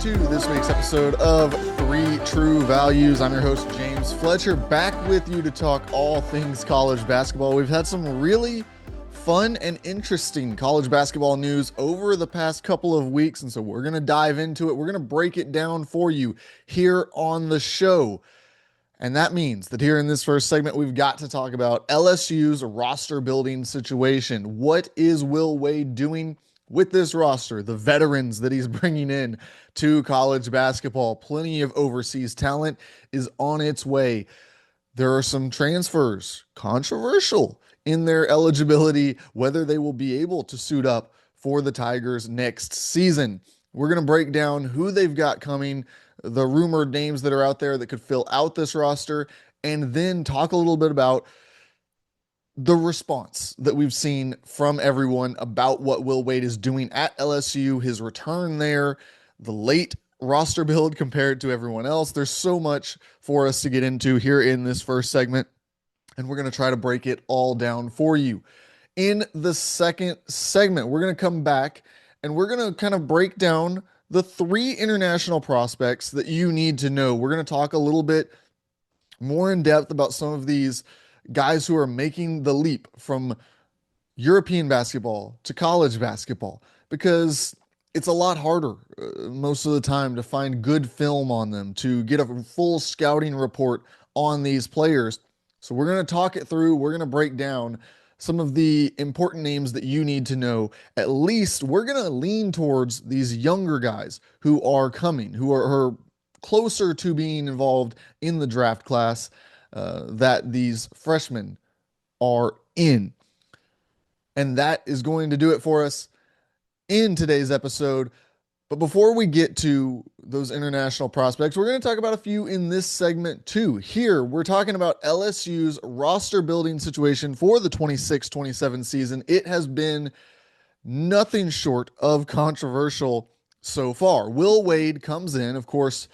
to this week's episode of Three True Values. I'm your host, James Fletcher, back with you to talk all things college basketball. We've had some really fun and interesting college basketball news over the past couple of weeks, and so we're going to dive into it. We're going to break it down for you here on the show. And that means that here in this first segment, we've got to talk about LSU's roster building situation. What is Will Wade doing with this roster, the veterans that he's bringing in to college basketball? Plenty of overseas talent is on its way. There are some transfers, controversial in their eligibility, whether they will be able to suit up for the Tigers next season. We're going to break down who they've got coming, the rumored names that are out there that could fill out this roster, and then talk a little bit about the response that we've seen from everyone about what Will Wade is doing at LSU, his return there, the late roster build compared to everyone else. There's so much for us to get into here in this first segment, and we're going to try to break it all down for you. In the second segment, we're going to come back and we're going to kind of break down the three international prospects that you need to know. We're going to talk a little bit more in depth about some of these guys who are making the leap from European basketball to college basketball, because it's a lot harder most of the time to find good film on them, to get a full scouting report on these players. So we're going to talk it through. We're going to break down some of the important names that you need to know. At least we're going to lean towards these younger guys who are coming, who are closer to being involved in the draft class that these freshmen are in. And that is going to do it for us in today's episode. But before we get to those international prospects, we're going to talk about a few in this segment too. Here, we're talking about LSU's roster building situation for the 26-27 season. It has been nothing short of controversial so far. Will Wade comes in, of course,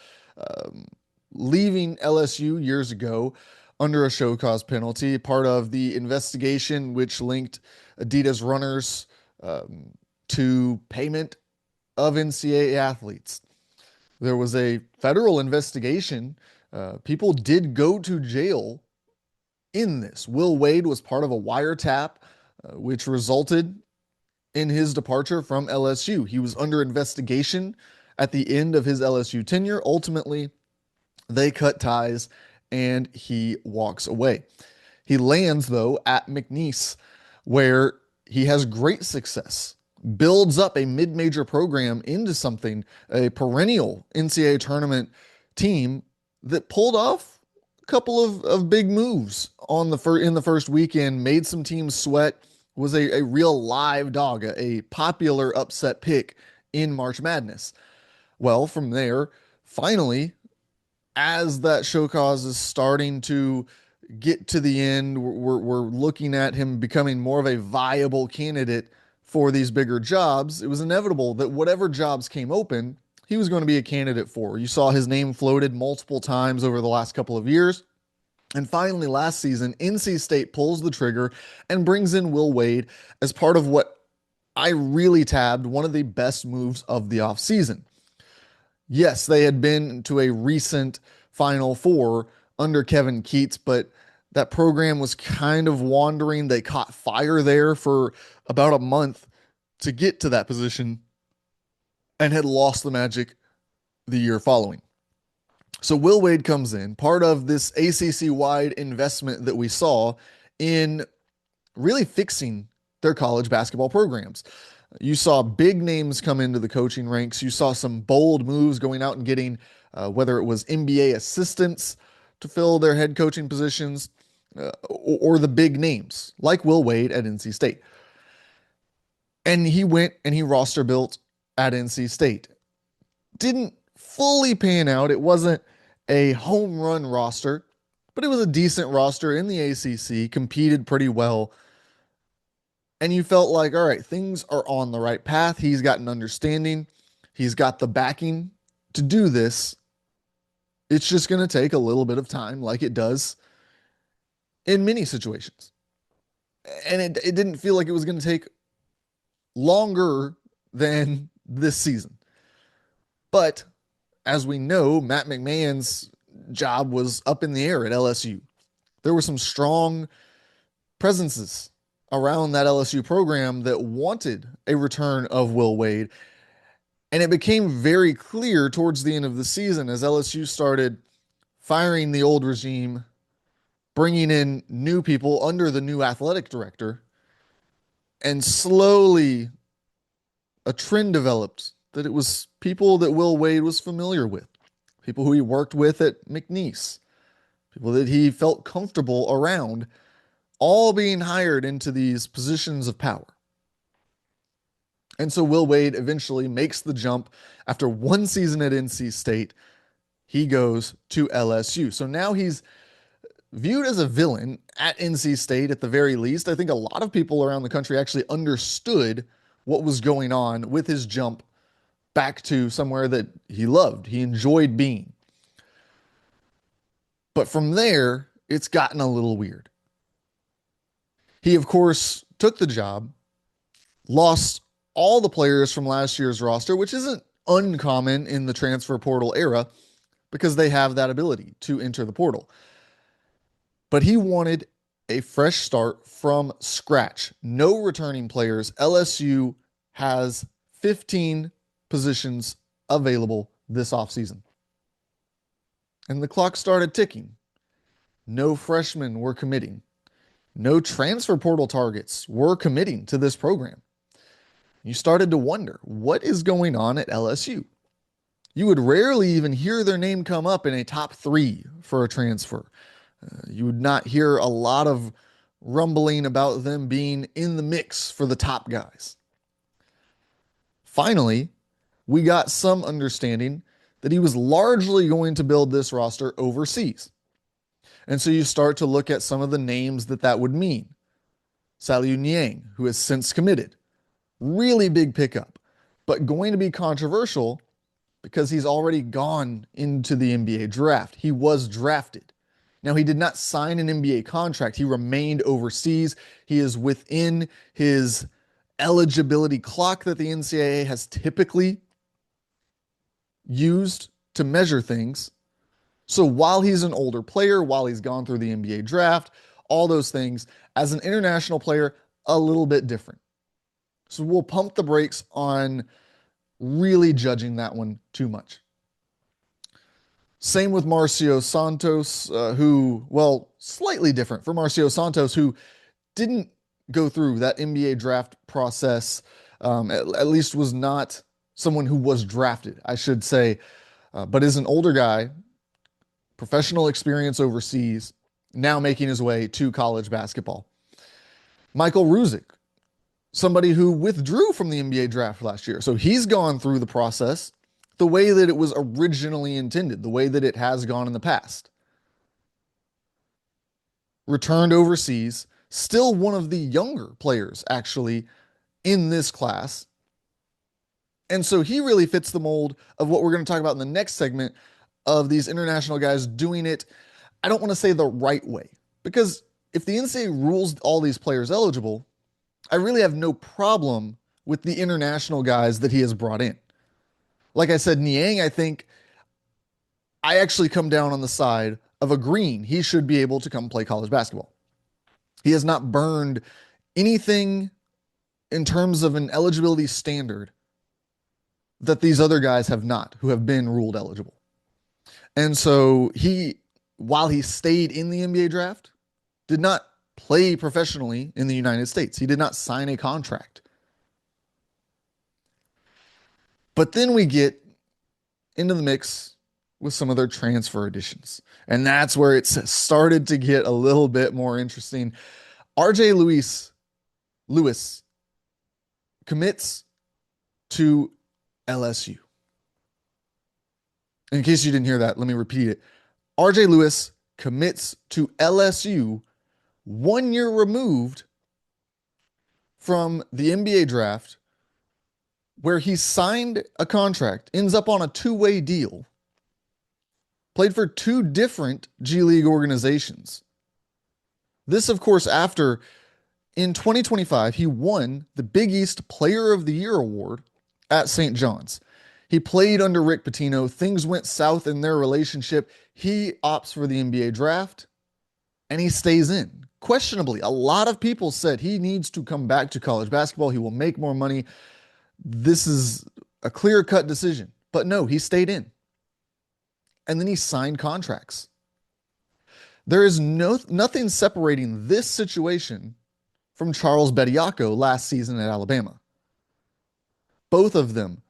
leaving LSU years ago under a show cause penalty, part of the investigation which linked Adidas runners to payment of NCAA athletes. There was a federal investigation. People did go to jail in this. Will Wade was part of a wiretap, which resulted in his departure from LSU. He was under investigation at the end of his LSU tenure. Ultimately, they cut ties and he walks away. He lands, though, at McNeese, where he has great success, builds up a mid-major program into something, a perennial NCAA tournament team that pulled off a couple of big moves in the first weekend, made some teams sweat, was a real live dog, a popular upset pick in March Madness. Well, from there, finally, as that show cause is starting to get to the end, we're looking at him becoming more of a viable candidate for these bigger jobs. It was inevitable that whatever jobs came open, he was going to be a candidate for. You saw his name floated multiple times over the last couple of years. And finally, last season, NC State pulls the trigger and brings in Will Wade as part of what I really tabbed one of the best moves of the offseason. Yes, they had been to a recent Final Four under Kevin Keatts, but that program was kind of wandering. They caught fire there for about a month to get to that position and had lost the magic the year following. So Will Wade comes in, part of this ACC-wide investment that we saw in really fixing their college basketball programs. You saw big names come into the coaching ranks. You saw some bold moves going out and getting, whether it was NBA assistants to fill their head coaching positions, or the big names like Will Wade at NC State. And he went and he roster built at NC State. Didn't fully pan out. It wasn't a home run roster, but it was a decent roster in the ACC, competed pretty well. And you felt like, all right, things are on the right path. He's got an understanding. He's got the backing to do this. It's just going to take a little bit of time, like it does in many situations. And it didn't feel like it was going to take longer than this season. But as we know, Matt McMahon's job was up in the air at LSU. There were some strong presences around that LSU program that wanted a return of Will Wade. And it became very clear towards the end of the season as LSU started firing the old regime, bringing in new people under the new athletic director, and slowly a trend developed that it was people that Will Wade was familiar with, people who he worked with at McNeese, people that he felt comfortable around, all being hired into these positions of power. And so Will Wade eventually makes the jump after one season at NC State. He goes to LSU. So now he's viewed as a villain at NC State at the very least. I think a lot of people around the country actually understood what was going on with his jump back to somewhere that he loved, he enjoyed being. But from there, it's gotten a little weird. He, of course, took the job, lost all the players from last year's roster, which isn't uncommon in the transfer portal era because they have that ability to enter the portal. But he wanted a fresh start from scratch. No returning players. LSU has 15 positions available this offseason. And the clock started ticking. No freshmen were committing. No transfer portal targets were committing to this program. You started to wonder, what is going on at LSU? You would rarely even hear their name come up in a top 3 for a transfer. You would not hear a lot of rumbling about them being in the mix for the top guys. Finally, we got some understanding that he was largely going to build this roster overseas. And so you start to look at some of the names that would mean. Saliu Niang, who has since committed. Really big pickup, but going to be controversial because he's already gone into the NBA draft. He was drafted. Now, he did not sign an NBA contract. He remained overseas. He is within his eligibility clock that the NCAA has typically used to measure things. So while he's an older player, while he's gone through the NBA draft, all those things, as an international player, a little bit different. So we'll pump the brakes on really judging that one too much. Same with Marcio Santos, slightly different for Marcio Santos, who didn't go through that NBA draft process, at least was not someone who was drafted, I should say, but is an older guy, professional experience overseas, now making his way to college basketball. Michael Ruzick, somebody who withdrew from the NBA draft last year. So he's gone through the process the way that it was originally intended, the way that it has gone in the past. Returned overseas, still one of the younger players actually in this class. And so he really fits the mold of what we're going to talk about in the next segment of these international guys doing it, I don't want to say the right way, because if the NCAA rules all these players eligible, I really have no problem with the international guys that he has brought in. Like I said, Niang, I actually come down on the side of agreeing he should be able to come play college basketball. He has not burned anything in terms of an eligibility standard that these other guys have not, who have been ruled eligible. And so while he stayed in the NBA draft, did not play professionally in the United States. He did not sign a contract. But then we get into the mix with some of their transfer additions. And that's where it's started to get a little bit more interesting. RJ Lewis commits to LSU. In case you didn't hear that, let me repeat it. RJ Lewis commits to LSU 1 year removed from the NBA draft, where he signed a contract, ends up on a 2-way deal, played for 2 different G League organizations. This, of course, after in 2025, he won the Big East Player of the Year award at St. John's. He played under Rick Pitino. Things went south in their relationship. He opts for the NBA draft and he stays in. Questionably, a lot of people said he needs to come back to college basketball. He will make more money. This is a clear cut decision. But no, he stayed in. And then he signed contracts. There is nothing separating this situation from Charles Bediako last season at Alabama. Both of them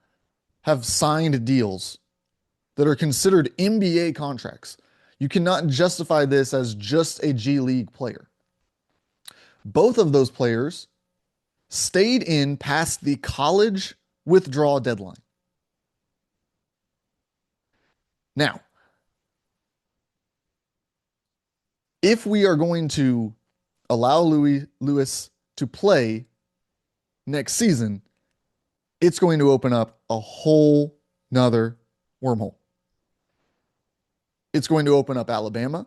have signed deals that are considered NBA contracts. You cannot justify this as just a G League player. Both of those players stayed in past the college withdrawal deadline. Now, if we are going to allow Lewis to play next season, it's going to open up a whole nother wormhole. It's going to open up Alabama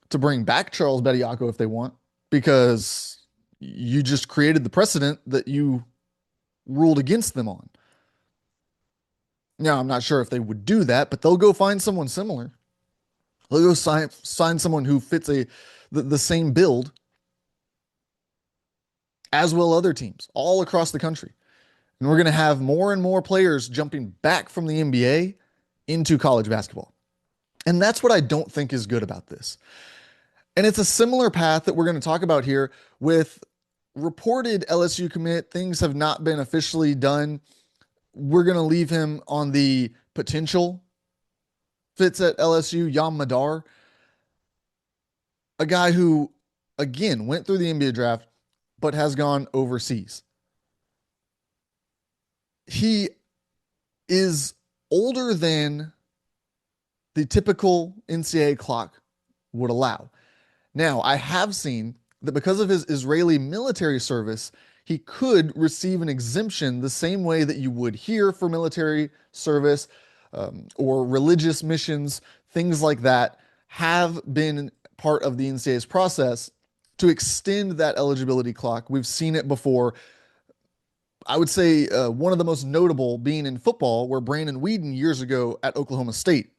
to bring back Charles Bediako if they want, because you just created the precedent that you ruled against them on. Now, I'm not sure if they would do that, but they'll go find someone similar. They'll go sign someone who fits the same build, as will other teams all across the country. And we're going to have more and more players jumping back from the NBA into college basketball. And that's what I don't think is good about this. And it's a similar path that we're going to talk about here with reported LSU commit. Things have not been officially done. We're going to leave him on the potential fits at LSU, Yam Madar, a guy who, again, went through the NBA draft, but has gone overseas. He is older than the typical NCAA clock would allow. Now, I have seen that because of his Israeli military service, he could receive an exemption the same way that you would here for military service or religious missions, things like that have been part of the NCAA's process to extend that eligibility clock. We've seen it before. I would say one of the most notable being in football, where Brandon Weeden years ago at Oklahoma State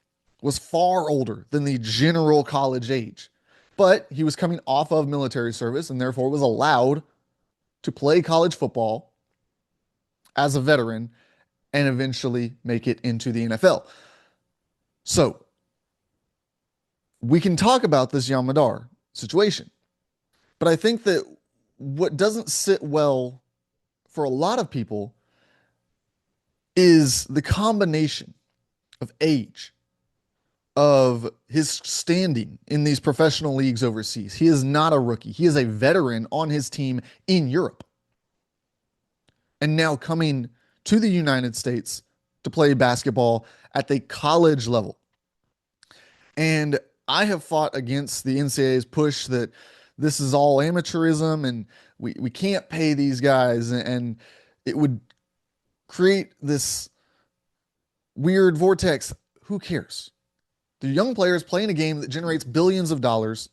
was far older than the general college age. But he was coming off of military service and therefore was allowed to play college football as a veteran and eventually make it into the NFL. So we can talk about this Yam Madar situation, but I think that what doesn't sit well for a lot of people is the combination of age, of his standing in these professional leagues overseas. He is not a rookie. He is a veteran on his team in Europe. And now coming to the United States to play basketball at the college level. And I have fought against the NCAA's push that this is all amateurism and we can't pay these guys, and it would create this weird vortex. Who cares? They're young players playing a game that generates billions of dollars.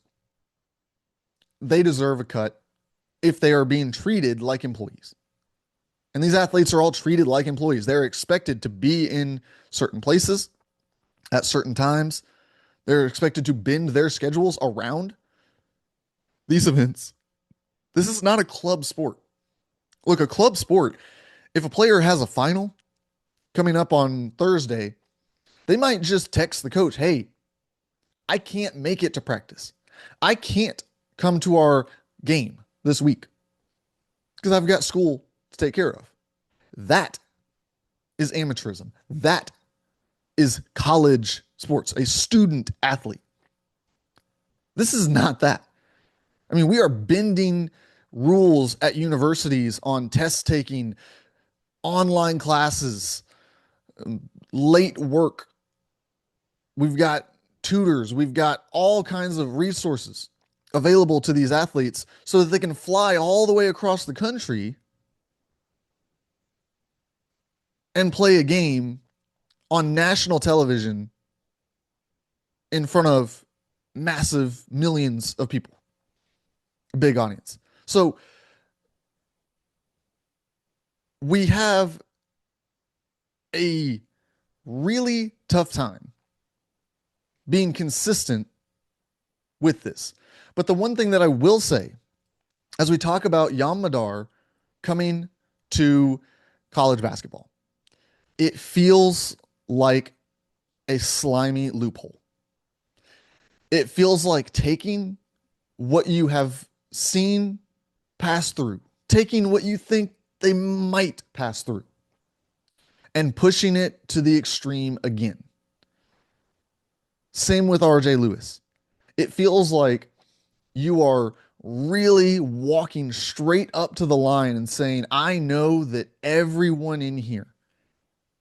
They deserve a cut if they are being treated like employees. And these athletes are all treated like employees. They're expected to be in certain places at certain times. They're expected to bend their schedules around these events. This is not a club sport. Look, a club sport, if a player has a final coming up on Thursday, they might just text the coach, hey, I can't make it to practice. I can't come to our game this week because I've got school to take care of. That is amateurism. That is college sports, a student athlete. This is not that. I mean, we are bending rules at universities on test taking, online classes, late work. We've got tutors. We've got all kinds of resources available to these athletes so that they can fly all the way across the country and play a game on national television in front of massive millions of people. A big audience. So we have a really tough time being consistent with this. But the one thing that I will say, as we talk about Yam Madar coming to college basketball, it feels like a slimy loophole. It feels like taking what you have seen pass through, taking what you think they might pass through, and pushing it to the extreme again. Same with RJ Lewis. It feels like you are really walking straight up to the line and saying, I know that everyone in here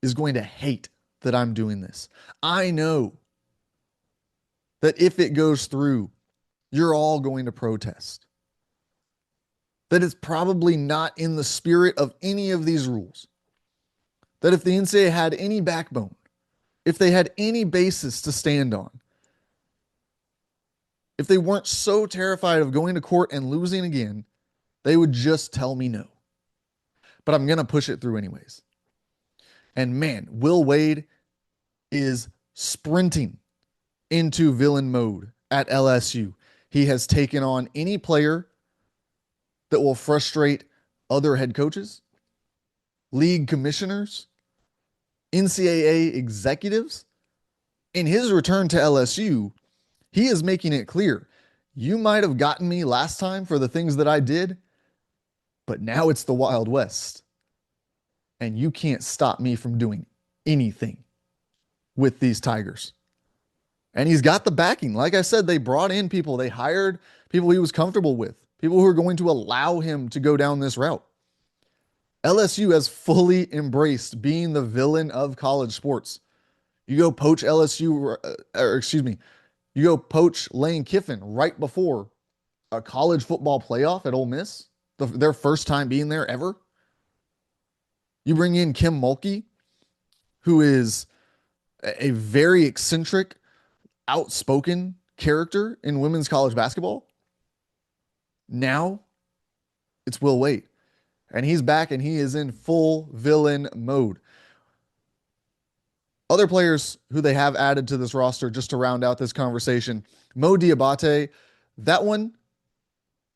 is going to hate that I'm doing this. I know that if it goes through, you're all going to protest. That it's probably not in the spirit of any of these rules. That if the NCAA had any backbone, if they had any basis to stand on, if they weren't so terrified of going to court and losing again, they would just tell me no. But I'm going to push it through anyways. And man, Will Wade is sprinting into villain mode at LSU. He has taken on any player that will frustrate other head coaches, league commissioners, NCAA executives. In his return to LSU, he is making it clear you might have gotten me last time for the things that I did, but now it's the Wild West. And you can't stop me from doing anything with these Tigers. And he's got the backing. Like I said, they brought in people, they hired people he was comfortable with, people who are going to allow him to go down this route. LSU has fully embraced being the villain of college sports. You go poach LSU, or excuse me, you go poach Lane Kiffin right before a college football playoff at Ole Miss, their first time being there ever. You bring in Kim Mulkey, who is a very eccentric, outspoken character in women's college basketball. Now it's Will Wade. And he's back and he is in full villain mode. Other players who they have added to this roster just to round out this conversation, Mo Diabate, that one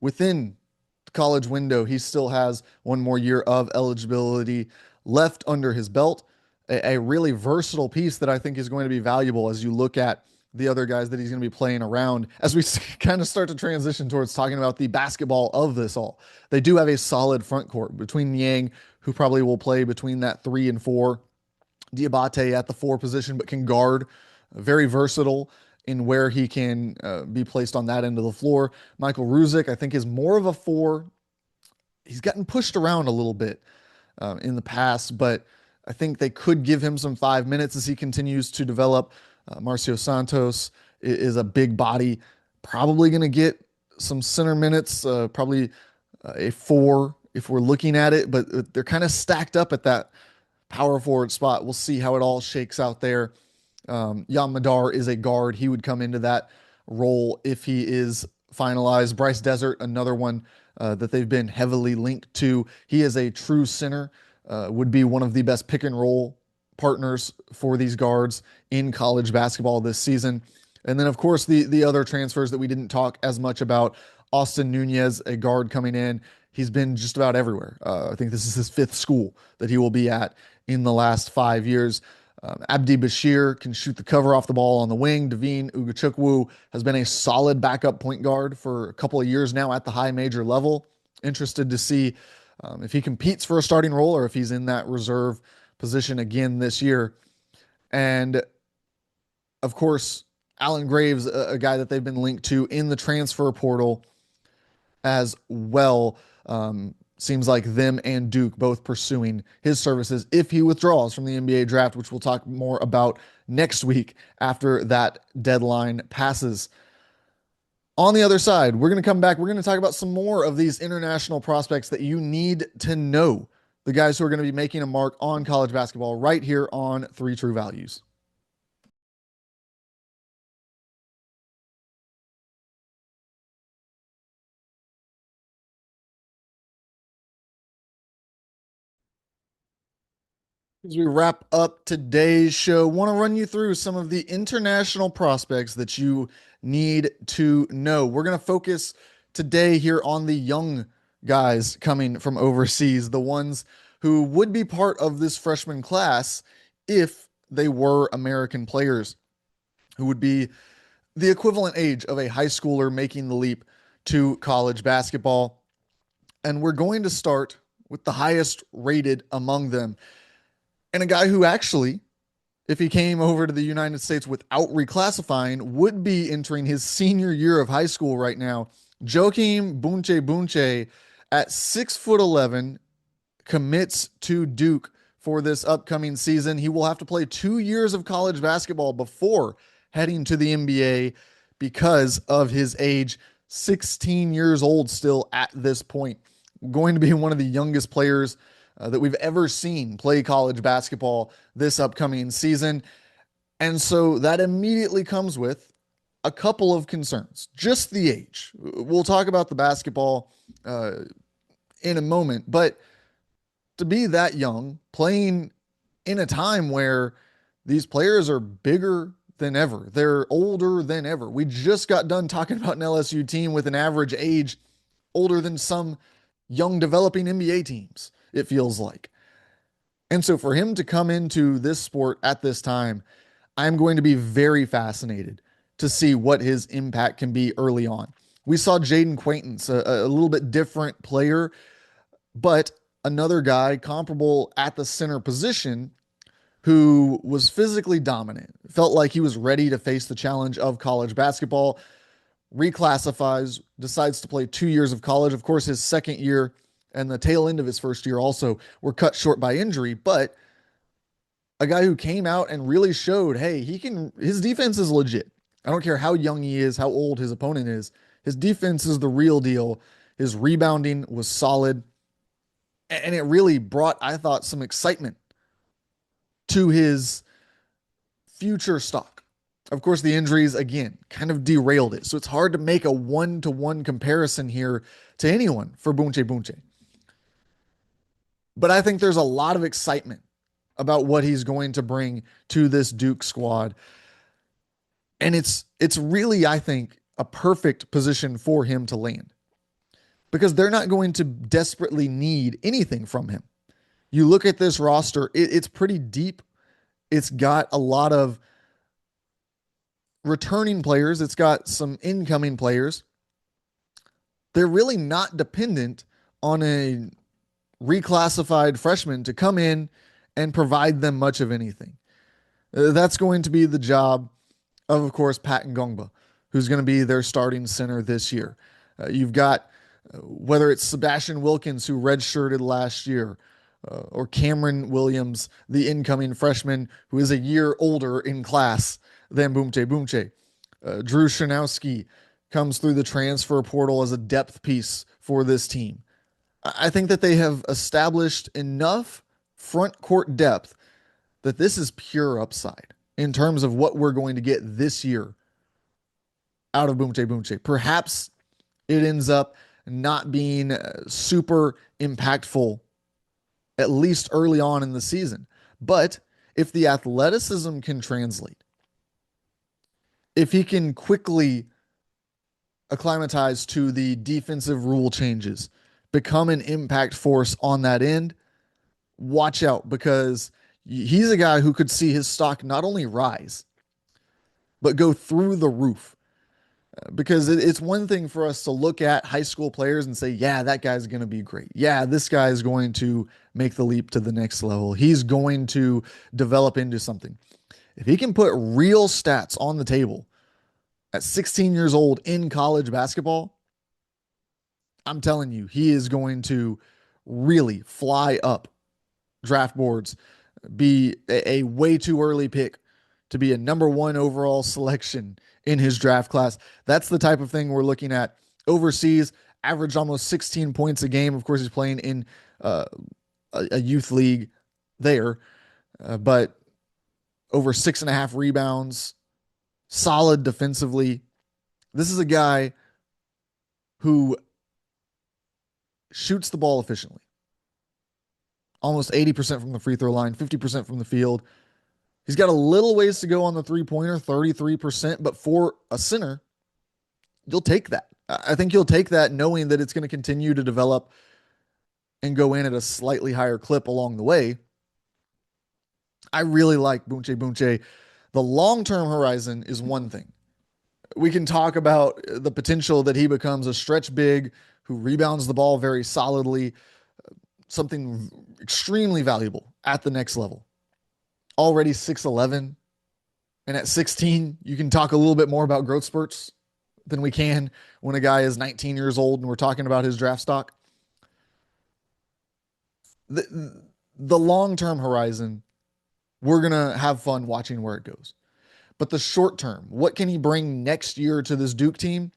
within the college window, he still has one more year of eligibility left under his belt. A really versatile piece that I think is going to be valuable as you look at the other guys that he's going to be playing around as we kind of start to transition towards talking about the basketball of this all. They do have a solid front court between Yang, who probably will play between that 3 and 4, Diabate at the 4 position, but can guard, very versatile in where he can be placed on that end of the floor. Michael Ruzick, I think, is more of a 4. He's gotten pushed around a little bit in the past, but I think they could give him some 5 minutes as he continues to develop. Marcio Santos is a big body, probably going to get some center minutes, probably a 4 if we're looking at it, but they're kind of stacked up at that power forward spot. We'll see how it all shakes out there. Yam Madar is a guard. He would come into that role if he is finalized. Bryce Desert, another one that they've been heavily linked to. He is a true center, would be one of the best pick and roll partners for these guards in college basketball this season. And then, of course, the other transfers that we didn't talk as much about. Austin Nunez, a guard coming in. He's been just about everywhere. I think this is his 5th school that he will be at in the last 5 years. Abdi Bashir can shoot the cover off the ball on the wing. Devine Ugachukwu has been a solid backup point guard for a couple of years now at the high major level. Interested to see if he competes for a starting role or if he's in that reserve position again this year. And of course, Alan Graves, a guy that they've been linked to in the transfer portal as well. Seems like them and Duke both pursuing his services if he withdraws from the NBA draft, which we'll talk more about next week after that deadline passes. On the other side, we're going to come back. We're going to talk about some more of these international prospects that you need to know. The guys who are going to be making a mark on college basketball right here on 3 True Values. As we wrap up today's show, want to run you through some of the international prospects that you need to know. We're going to focus today here on the young guys coming from overseas, the ones who would be part of this freshman class if they were American players, who would be the equivalent age of a high schooler making the leap to college basketball. And we're going to start with the highest rated among them, and a guy who actually, if he came over to the United States without reclassifying, would be entering his senior year of high school right now. Joakim Bunche Bunche at 6'11" commits to Duke for this upcoming season. He will have to play 2 years of college basketball before heading to the NBA because of his age. 16 years old still at this point. Going to be one of the youngest players that we've ever seen play college basketball this upcoming season. And so that immediately comes with a couple of concerns. Just the age. We'll talk about the basketball in a moment, but to be that young, playing in a time where these players are bigger than ever, they're older than ever. We just got done talking about an LSU team with an average age older than some young developing NBA teams, it feels like. And so for him to come into this sport at this time, I'm going to be very fascinated to see what his impact can be early on. We saw Jaden Quaintance, a little bit different player, but another guy comparable at the center position who was physically dominant, felt like he was ready to face the challenge of college basketball, reclassifies, decides to play 2 years of college. Of course, his second year and the tail end of his first year also were cut short by injury, but a guy who came out and really showed, hey, his defense is legit. I don't care how young he is, how old his opponent is. His defense is the real deal. His rebounding was solid. And it really brought, I thought, some excitement to his future stock. Of course, the injuries, again, kind of derailed it. So it's hard to make a one-to-one comparison here to anyone for Bunche Bunche. But I think there's a lot of excitement about what he's going to bring to this Duke squad. And it's really, I think, a perfect position for him to land because they're not going to desperately need anything from him. You look at this roster, it's pretty deep. It's got a lot of returning players, it's got some incoming players. They're really not dependent on a reclassified freshman to come in and provide them much of anything. That's going to be the job of course, Pat Ngongba, who's going to be their starting center this year. You've got, whether it's Sebastian Wilkins, who redshirted last year, or Cameron Williams, the incoming freshman, who is a year older in class than Bunche Bunche. Drew Shanowski comes through the transfer portal as a depth piece for this team. I think that they have established enough front court depth that this is pure upside in terms of what we're going to get this year out of Bunche Bunche. Perhaps it ends up not being super impactful, at least early on in the season. But if the athleticism can translate, if he can quickly acclimatize to the defensive rule changes, become an impact force on that end, watch out, because he's a guy who could see his stock not only rise, but go through the roof. Because it's one thing for us to look at high school players and say, yeah, that guy's going to be great. Yeah, this guy is going to make the leap to the next level. He's going to develop into something. If he can put real stats on the table at 16 years old in college basketball, I'm telling you, he is going to really fly up draft boards, be a way too early pick to be a number one overall selection in his draft class. That's the type of thing we're looking at overseas. Averaged almost 16 points a game. Of course, he's playing in a youth league there, but over 6.5 rebounds, solid defensively. This is a guy who shoots the ball efficiently. almost 80% from the free throw line, 50% from the field. He's got a little ways to go on the three-pointer, 33%, but for a center, you'll take that. I think you'll take that knowing that it's going to continue to develop and go in at a slightly higher clip along the way. I really like Bunche Bunche. The long-term horizon is one thing. We can talk about the potential that he becomes a stretch big who rebounds the ball very solidly, something extremely valuable at the next level. Already 6'11", and at 16, you can talk a little bit more about growth spurts than we can when a guy is 19 years old and we're talking about his draft stock. The long-term horizon, we're going to have fun watching where it goes. But the short term, what can he bring next year to this Duke team?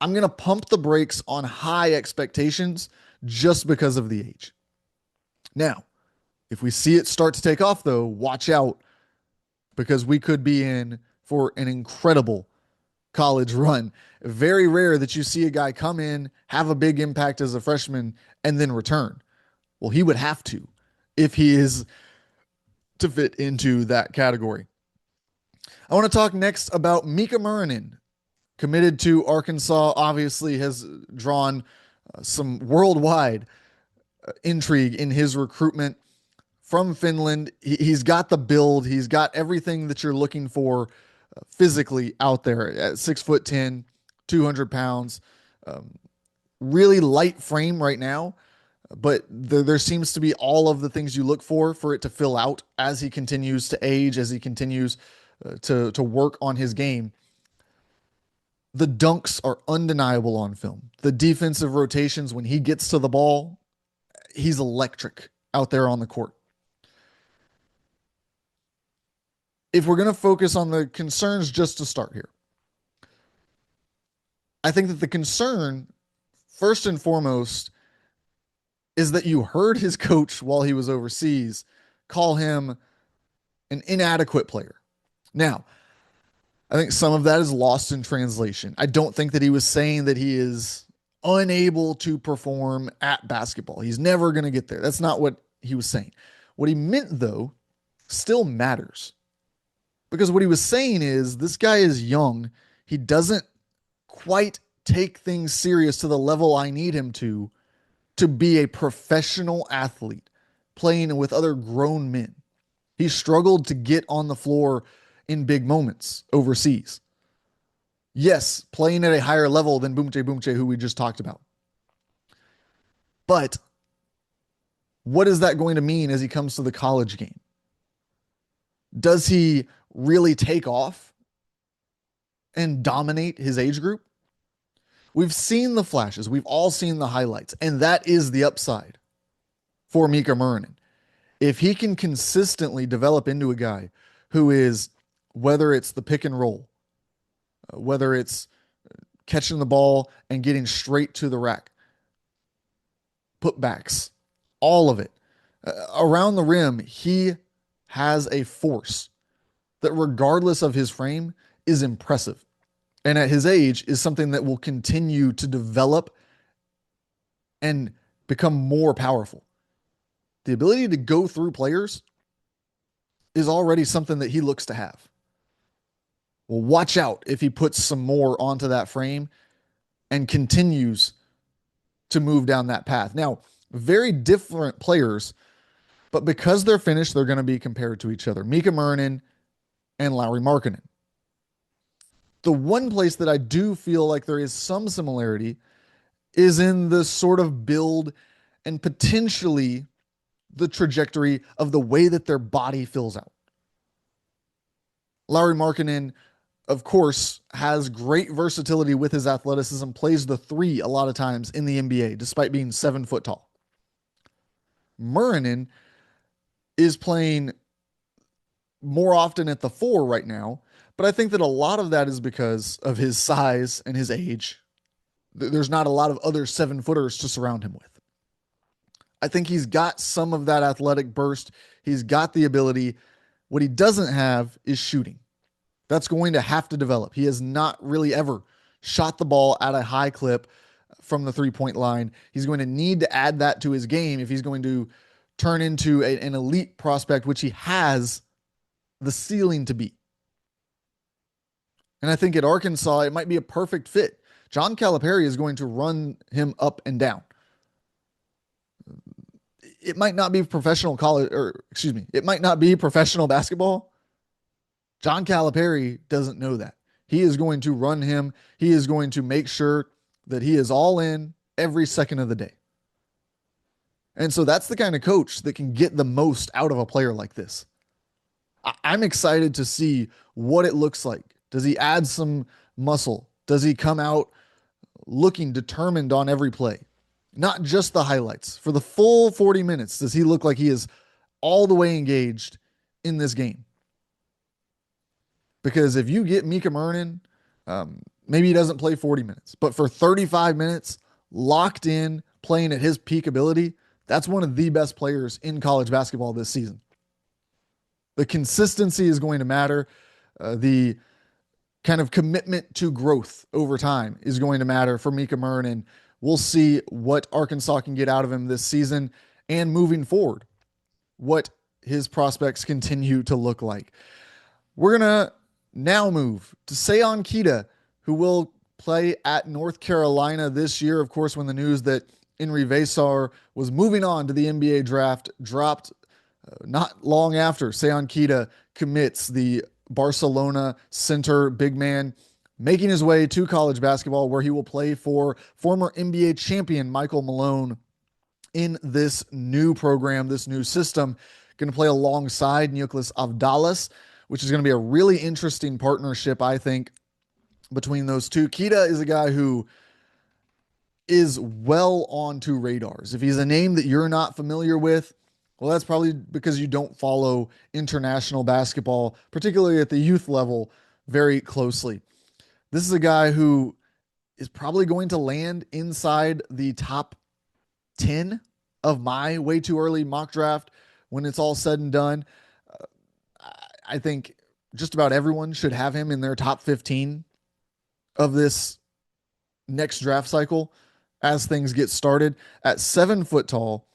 I'm going to pump the brakes on high expectations just because of the age. Now, if we see it start to take off, though, watch out because we could be in for an incredible college run. Very rare that you see a guy come in, have a big impact as a freshman, and then return. Well, he would have to if he is to fit into that category. I want to talk next about Mika Murinen, committed to Arkansas, obviously has drawn some worldwide intrigue in his recruitment from Finland. He's got the build. He's got everything that you're looking for physically out there at 6'10", 200 pounds, really light frame right now. But there seems to be all of the things you look for it to fill out as he continues to age, as he continues to work on his game. The dunks are undeniable on film. The defensive rotations, when he gets to the ball, he's electric out there on the court. If we're going to focus on the concerns just to start here, I think that the concern, first and foremost, is that you heard his coach while he was overseas call him an inadequate player. Now, I think some of that is lost in translation. I don't think that he was saying that he is unable to perform at basketball. He's never going to get there. That's not what he was saying. What he meant, though, still matters. Because what he was saying is this guy is young. He doesn't quite take things serious to the level I need him to be a professional athlete playing with other grown men. He struggled to get on the floor in big moments overseas. Yes, playing at a higher level than Bunche Bunche, who we just talked about. But what is that going to mean as he comes to the college game? Does he really take off and dominate his age group? We've seen the flashes. We've all seen the highlights. And that is the upside for Mika Murinen. If he can consistently develop into a guy who is, whether it's the pick and roll, whether it's catching the ball and getting straight to the rack, putbacks, all of it. Around the rim, he has a force that, regardless of his frame, is impressive. And at his age is something that will continue to develop and become more powerful. The ability to go through players is already something that he looks to have. Well, watch out if he puts some more onto that frame and continues to move down that path. Now, very different players, but because they're finished, they're going to be compared to each other. Mika Murinen and Lauri Markkanen. The one place that I do feel like there is some similarity is in the sort of build and potentially the trajectory of the way that their body fills out. Lauri Markkanen, of course, has great versatility with his athleticism, plays the three a lot of times in the NBA, despite being 7 foot tall. Murinen is playing more often at the 4 right now, but I think that a lot of that is because of his size and his age. There's not a lot of other 7-footers to surround him with. I think he's got some of that athletic burst. He's got the ability. What he doesn't have is shooting. That's going to have to develop. He has not really ever shot the ball at a high clip from the 3-point line. He's going to need to add that to his game if he's going to turn into an elite prospect, which he has the ceiling to be. And I think at Arkansas, it might be a perfect fit. John Calipari is going to run him up and down. It might not be professional college, or excuse me, it might not be professional basketball. John Calipari doesn't know that. He is going to run him. He is going to make sure that he is all in every second of the day. And so that's the kind of coach that can get the most out of a player like this. I'm excited to see what it looks like. Does he add some muscle? Does he come out looking determined on every play? Not just the highlights. For the full 40 minutes, does he look like he is all the way engaged in this game? Because if you get Mika Mernon, maybe he doesn't play 40 minutes, but for 35 minutes, locked in, playing at his peak ability, that's one of the best players in college basketball this season. The consistency is going to matter. The kind of commitment to growth over time is going to matter for Mika Mernon. We'll see what Arkansas can get out of him this season and moving forward, what his prospects continue to look like. We're going to now move to Seyon Kita, who will play at North Carolina this year. Of course, when the news that Henry Vesar was moving on to the NBA draft dropped not long after, Seyon Kita commits, the Barcelona center big man, making his way to college basketball, where he will play for former NBA champion Michael Malone in this new program, this new system. Going to play alongside Nicholas Avdalas, which is going to be a really interesting partnership, I think, between those two. Kita is a guy who is well onto radars. If he's a name that you're not familiar with, well, that's probably because you don't follow international basketball, particularly at the youth level, very closely. This is a guy who is probably going to land inside the top 10 of my way too early mock draft when it's all said and done. I think just about everyone should have him in their top 15 of this next draft cycle as things get started. At 7 foot tall,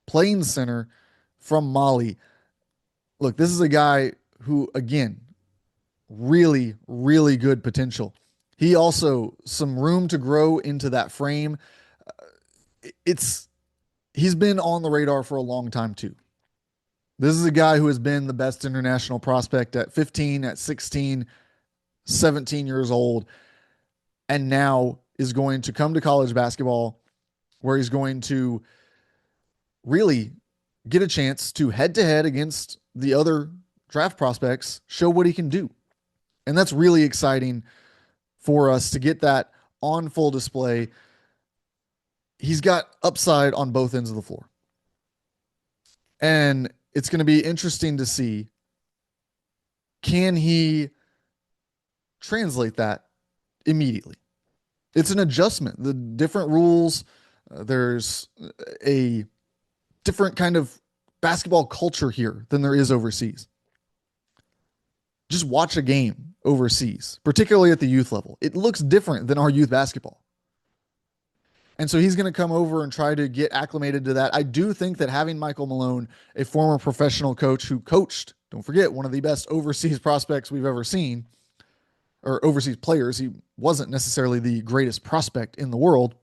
playing center from Mali. Look, this is a guy who, again, really, really good potential. He also some room to grow into that frame. He's been on the radar for a long time too. This is a guy who has been the best international prospect at 15, at 16, 17 years old, and now is going to come to college basketball where he's going to really get a chance to head to head against the other draft prospects, show what he can do. And that's really exciting for us to get that on full display. He's got upside on both ends of the floor. And it's going to be interesting to see, can he translate that immediately? It's an adjustment. The different rules, there's a different kind of basketball culture here than there is overseas. Just watch a game overseas, particularly at the youth level. It looks different than our youth basketball. And so he's going to come over and try to get acclimated to that. I do think that having Michael Malone, a former professional coach who coached, don't forget, one of the best overseas prospects we've ever seen, or overseas players. He wasn't necessarily the greatest prospect in the world.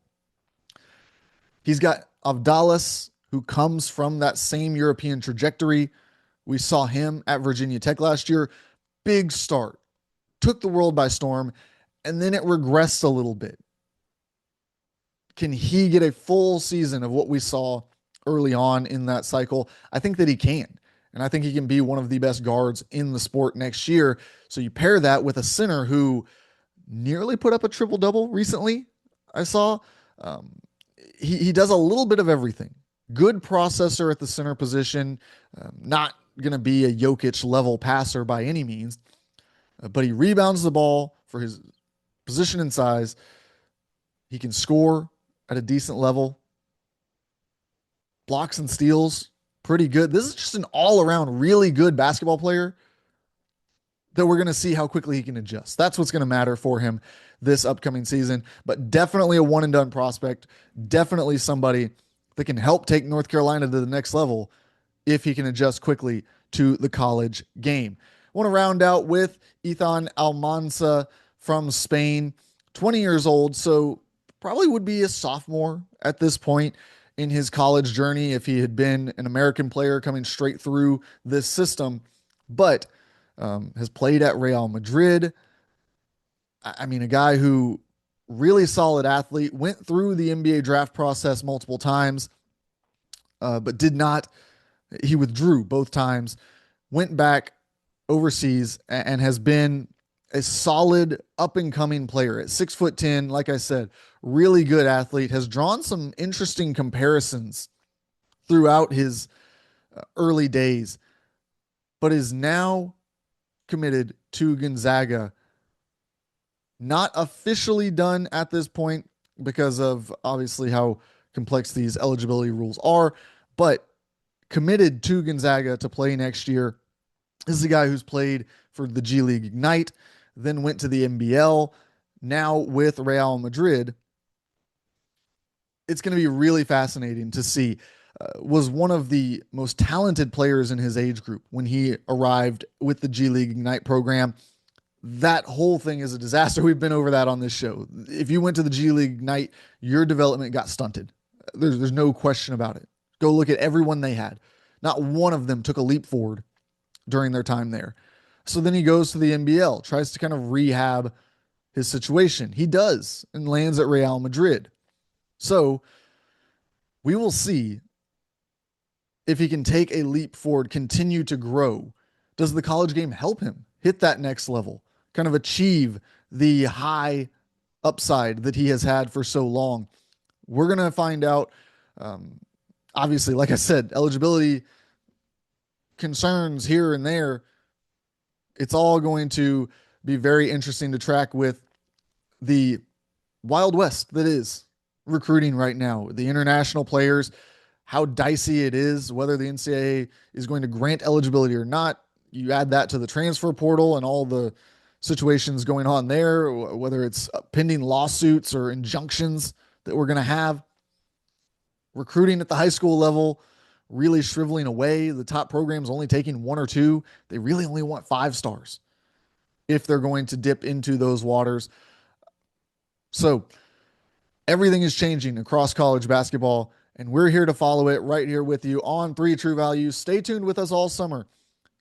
He's got Avdalas, who comes from that same European trajectory. We saw him at Virginia Tech last year. Big start, took the world by storm, and then it regressed a little bit. Can he get a full season of what we saw early on in that cycle? I think that he can. And I think he can be one of the best guards in the sport next year. So you pair that with a center who nearly put up a triple-double recently, I saw. He does a little bit of everything. Good processor at the center position. Not going to be a Jokic-level passer by any means. But he rebounds the ball for his position and size. He can score at a decent level. Blocks and steals, pretty good. This is just an all-around really good basketball player that we're going to see how quickly he can adjust. That's what's going to matter for him this upcoming season. But definitely a one-and-done prospect. Definitely somebody that can help take North Carolina to the next level if he can adjust quickly to the college game. I want to round out with Ethan Almanza from Spain, 20 years old, so probably would be a sophomore at this point in his college journey if he had been an American player coming straight through this system, but has played at Real Madrid. I mean, a guy who really solid athlete, went through the NBA draft process multiple times, but did not. He withdrew both times, went back overseas, and has been a solid up and coming player at 6'10". Like I said, really good athlete, has drawn some interesting comparisons throughout his early days, but is now committed to Gonzaga. Not officially done at this point because of obviously how complex these eligibility rules are, but committed to Gonzaga to play next year. This is a guy who's played for the G League Ignite, then went to the NBL, now with Real Madrid. It's going to be really fascinating to see. Was one of the most talented players in his age group when he arrived with the G League Ignite program. That whole thing is a disaster. We've been over that on this show. If you went to the G League Ignite, your development got stunted. There's no question about it. Go look at everyone they had. Not one of them took a leap forward during their time there. So then he goes to the NBL, tries to kind of rehab his situation. He does, and lands at Real Madrid. So we will see if he can take a leap forward, continue to grow. Does the college game help him hit that next level, kind of achieve the high upside that he has had for so long? We're going to find out. Obviously, like I said, eligibility concerns here and there. It's all going to be very interesting to track with the Wild West that is recruiting right now. The international players, how dicey it is, whether the NCAA is going to grant eligibility or not. You add that to the transfer portal and all the situations going on there, whether it's pending lawsuits or injunctions that we're going to have. Recruiting at the high school level really shriveling away. The top programs only taking one or two. They really only want 5 stars if they're going to dip into those waters. So everything is changing across college basketball, and we're here to follow it right here with you on 3 True Values. Stay tuned with us all summer.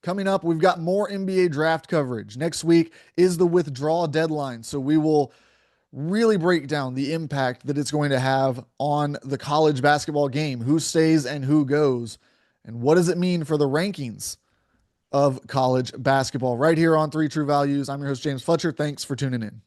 Coming up, we've got more NBA draft coverage. Next week is the withdrawal deadline, so we will really break down the impact that it's going to have on the college basketball game, who stays and who goes, and what does it mean for the rankings of college basketball right here on 3 True Values. I'm your host, James Fletcher. Thanks for tuning in.